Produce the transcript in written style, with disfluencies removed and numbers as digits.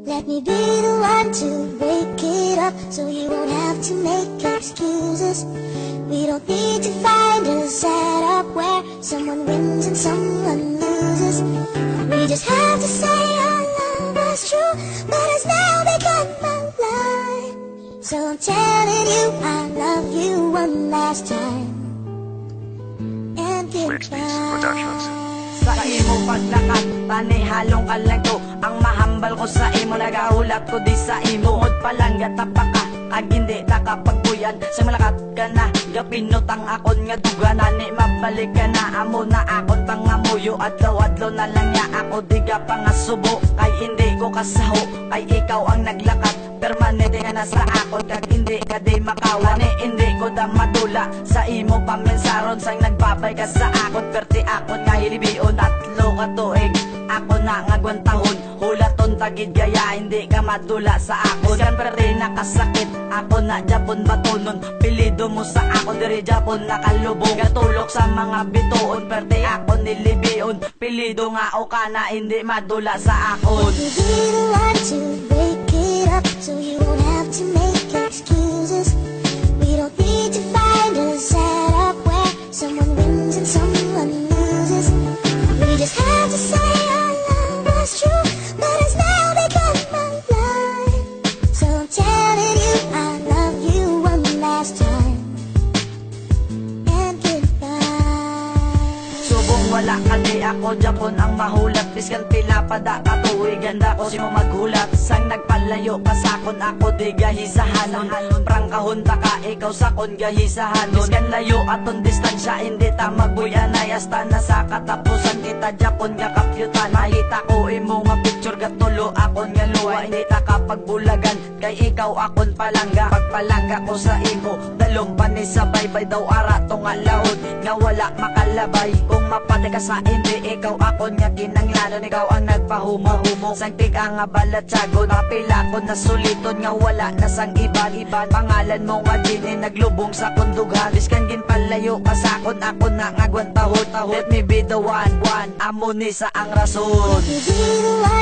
Let me be the one to break it up, so you won't have to make excuses. We don't need to find a setup where someone wins and someone loses. We just have to say our love was true, but it's now become a lie. So I'm telling you I love you one last time, and goodbye. Sa imo paglakat, tani halong ka lang to. Ang mahambal ko sa imo, nagahulat ko di sa imo. Tungod palang gatapa ka, kag hindi nakapagbuyan. Sa malakat ka na, gapinutang akon nga dugan. Ani mabalik ka na, amo na akon tangamuyo. Adlaw-adlaw na lang niya ako, di ka pa nga subo. Kay hindi ko kasaho, kay ikaw ang naglakat. Permanente nga na sa akon, kag hindi ka di makawan. Hindi ko da madula, sa imo paminsaron. Sang nagbabay ka sa akon, perti akon nga hilibion. Tatlo ka tuig, ako na nga gwantahon. Hulaton tagid gaya, hindi ka madula sa akon. Siyempre nakasakit, ako na Japon batunon. Pilido mo sa akon, diri Japon nakalubong. Gatulok sa mga bituon, perte ako nilibion. Pilido nga o ka na, hindi madula sa akon. You be the one to break it up, so you won't have to make excuses. We don't need to find a setup where someone wins and someone loses. We just have to say our love was true, but it's now become a lie. So I'm telling you I love you one last time, and goodbye. Subong wala ka di ako Japon ang mahulat. Biskan pila pada katuig, ganda ko si mo maghulat. Sang nagpalayo ka sakon, ako di gahisahanon. Prangkahon ta ka, ikaw sakon gahisahanon. Biskan layo aton distansya, hindi ta magbuyanay. Hasta na sa katapusan kita Japon nga kapyutan. Mahita ko imo nga picture gatulo, akon nga luwa. Hindi ta kapagbulagan, kay ikaw akon palangga. Pagpalangga ko sa imo, dalong panis sa baybay daw ara to nga laod. Nga wala makalabay, kung mapati ka sa hindi, ikaw akon nga kinanglanon. Ikaw ang nagpahumo-humo, sang tiga nga balatsagon. Papila ko na suliton, nga wala na sang iban-iban. Pangalan mo nga dini, naglubong sa kundughan. Biskan ginpalayo ka sakon, ako na nga gwantahot. Let me be the one, amo ni sa ang rason. Let me be the one